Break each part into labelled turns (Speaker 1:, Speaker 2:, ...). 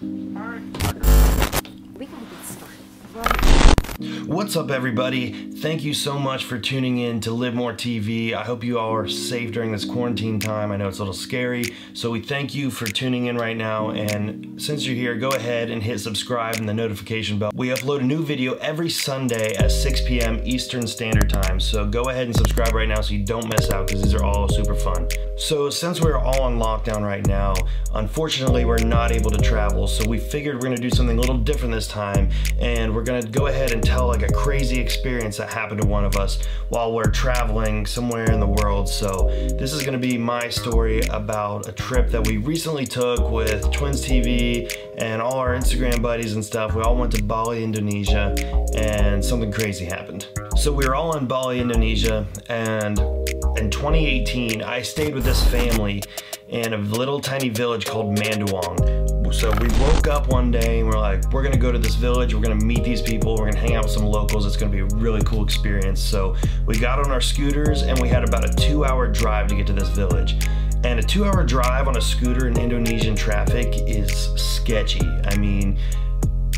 Speaker 1: We gotta get started right.
Speaker 2: What's up, everybody? Thank you so much for tuning in to Live More TV. I hope you all are safe during this quarantine time. I know it's a little scary, so we thank you for tuning in right now. And since you're here, go ahead and hit subscribe and the notification bell. We upload a new video every Sunday at 6 p.m. Eastern Standard Time, so go ahead and subscribe right now so you don't miss out, because these are all super fun. So since we're all on lockdown right now, unfortunately we're not able to travel, so we figured we're gonna do something a little different this time, and we're gonna go ahead and tell like a crazy experience that happened to one of us while we're traveling somewhere in the world. So this is gonna be my story about a trip that we recently took with Twins TV and all our Instagram buddies and stuff. We all went to Bali, Indonesia, and something crazy happened. So we were all in Bali, Indonesia, and in 2018, I stayed with this family in a little tiny village called Manduang. So we woke up one day and we're like, we're gonna go to this village, we're gonna meet these people, we're gonna hang out with some locals, it's gonna be a really cool experience. So we got on our scooters and we had about a 2-hour drive to get to this village. And a 2-hour drive on a scooter in Indonesian traffic is sketchy. I mean,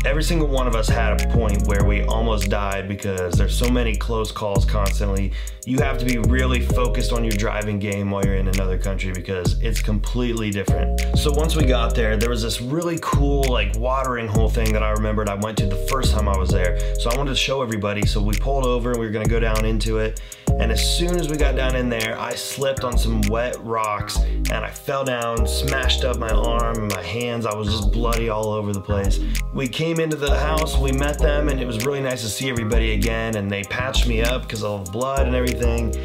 Speaker 2: every single one of us had a point where we almost died because there's so many close calls constantly. You have to be really focused on your driving game while you're in another country because it's completely different. So once we got there was this really cool like watering hole thing that I remembered I went to the first time I was there. So I wanted to show everybody. So we pulled over and we were gonna go down into it. And as soon as we got down in there, I slipped on some wet rocks and I fell down, smashed up my arm and my hands. I was just bloody all over the place. We came into the house, we met them, and it was really nice to see everybody again, and they patched me up because of blood and everything,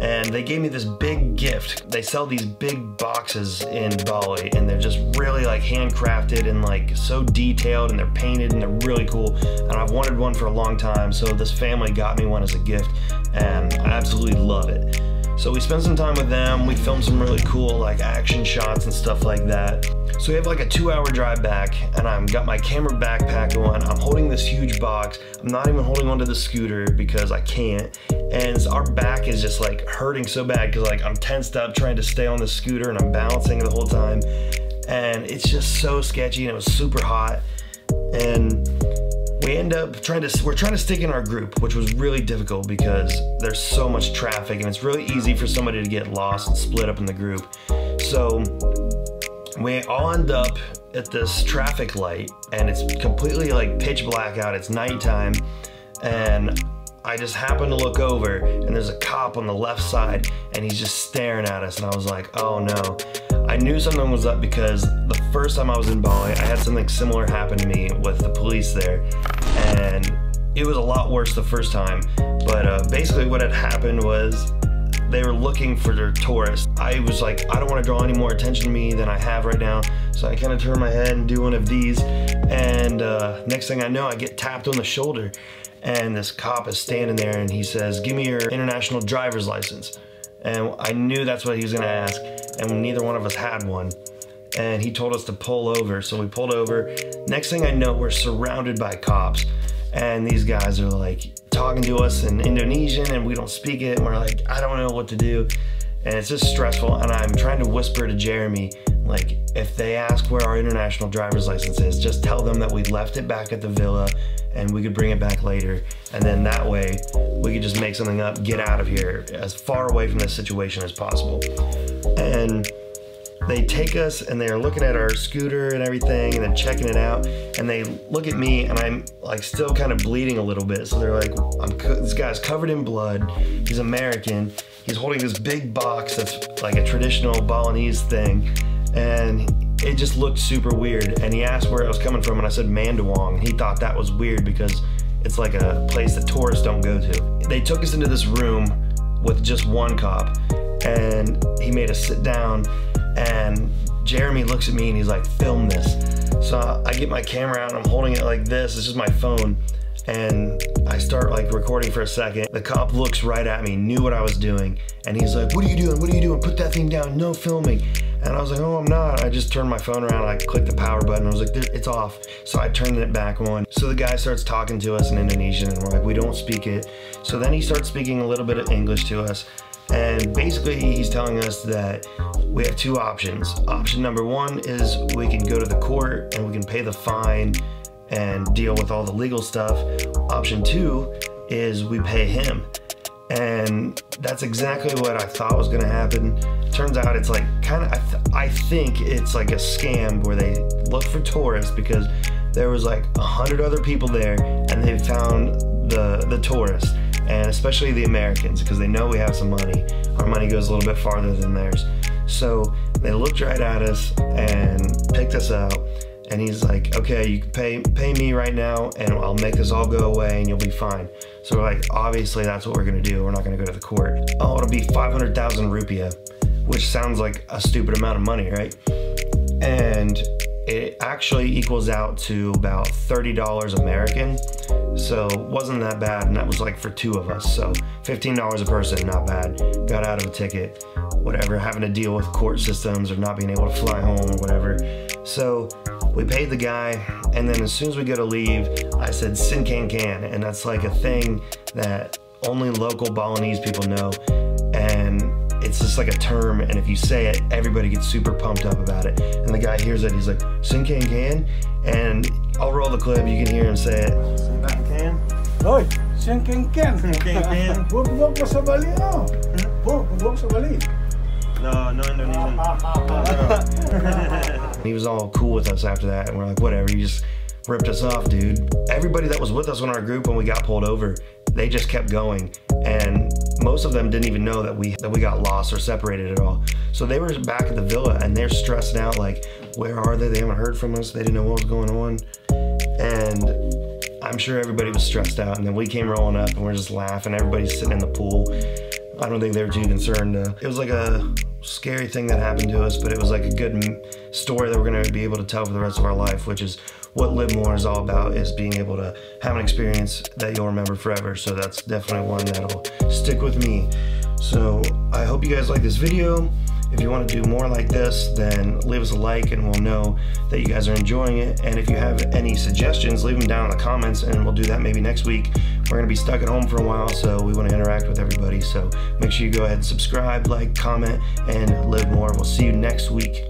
Speaker 2: and they gave me this big gift. They sell these big boxes in Bali, and they're just really like handcrafted and like so detailed, and they're painted and they're really cool, and I've wanted one for a long time, so this family got me one as a gift, and I absolutely love it. So we spent some time with them, we filmed some really cool like action shots and stuff like that. So we have like a 2-hour drive back, and I've got my camera backpack on, I'm holding this huge box, I'm not even holding onto the scooter because I can't, and our back is just like hurting so bad because like I'm tensed up trying to stay on the scooter and I'm balancing the whole time, and it's just so sketchy, and it was super hot, and we end up we're trying to stick in our group, which was really difficult because there's so much traffic and it's really easy for somebody to get lost and split up in the group. So we all end up at this traffic light, and it's completely like pitch black out, it's nighttime, and I just happen to look over and there's a cop on the left side and he's just staring at us, and I was like, oh no. I knew something was up because the first time I was in Bali, I had something similar happen to me with the police there, and it was a lot worse the first time. But basically what had happened was they were looking for their tourists. I was like, I don't want to draw any more attention to me than I have right now, so I kind of turn my head and do one of these, and next thing I know, I get tapped on the shoulder, and this cop is standing there and he says, give me your international driver's license. And I knew that's what he was gonna ask, and neither one of us had one. And he told us to pull over, so we pulled over. Next thing I know, we're surrounded by cops, and these guys are like talking to us in Indonesian, and we don't speak it, and we're like, I don't know what to do. And it's just stressful, and I'm trying to whisper to Jeremy, like, if they ask where our international driver's license is, just tell them that we left it back at the villa and we could bring it back later, and then that way we could just make something up, get out of here as far away from this situation as possible. And they take us and they're looking at our scooter and everything and then checking it out, and they look at me and I'm like still kind of bleeding a little bit, so they're like, this guy's covered in blood, he's American, he's holding this big box that's like a traditional Balinese thing, and it just looked super weird. And he asked where I was coming from, and I said Manduang. He thought that was weird because it's like a place that tourists don't go to. They took us into this room with just one cop, and he made us sit down, and Jeremy looks at me and he's like, film this. So I get my camera out and I'm holding it like this, it's just my phone, and I start like recording for a second. The cop looks right at me, knew what I was doing, and he's like, what are you doing? What are you doing? Put that thing down, no filming. And I was like, oh, I'm not. I just turned my phone around, I clicked the power button, I was like, it's off. So I turned it back on. So the guy starts talking to us in Indonesian, and we're like, we don't speak it. So then he starts speaking a little bit of English to us, And basically he's telling us that we have two options. Option number one is we can go to the court and we can pay the fine and deal with all the legal stuff. Option two is we pay him. And that's exactly what I thought was gonna happen. Turns out it's like I think it's like a scam where they look for tourists, because there was like 100 other people there and they found the tourists, and especially the Americans, because they know we have some money. Our money goes a little bit farther than theirs. So they looked right at us and picked us out. And he's like, okay, you can pay me right now and I'll make this all go away and you'll be fine. So we're like, obviously that's what we're gonna do. We're not gonna go to the court. Oh, it'll be 500,000 rupiah, which sounds like a stupid amount of money, right? And it actually equals out to about $30 American. So it wasn't that bad, and that was like for two of us. So $15 a person, not bad. Got out of a ticket, whatever, having to deal with court systems or not being able to fly home or whatever. So we paid the guy, and then as soon as we go to leave, I said "Sin can," and that's like a thing that only local Balinese people know, and it's just like a term, and if you say it, everybody gets super pumped up about it. And the guy hears it, he's like, "Sin can," and I'll roll the clip, you can hear him say it.
Speaker 3: Sin can.
Speaker 4: Hoy, sin can.
Speaker 3: Huwag mo sa Bali, no? Huwag sa Bali.
Speaker 4: No Indonesian.
Speaker 2: He was all cool with us after that, and we're like, whatever, you just ripped us off, dude. Everybody that was with us in our group when we got pulled over, they just kept going, and most of them didn't even know that we got lost or separated at all. So they were back at the villa and they're stressed out, like, where are they? They haven't heard from us. They didn't know what was going on. And I'm sure everybody was stressed out, and then we came rolling up and we're just laughing. Everybody's sitting in the pool. I don't think they were too concerned. It was like a scary thing that happened to us, but it was like a good story that we're gonna be able to tell for the rest of our life, which is what Live More is all about, is being able to have an experience that you'll remember forever. So that's definitely one that'll stick with me. So I hope you guys like this video. If you want to do more like this, then leave us a like and we'll know that you guys are enjoying it. And if you have any suggestions, leave them down in the comments and we'll do that maybe next week. We're going to be stuck at home for a while, so we want to interact with everybody. So make sure you go ahead and subscribe, like, comment, and live more. We'll see you next week.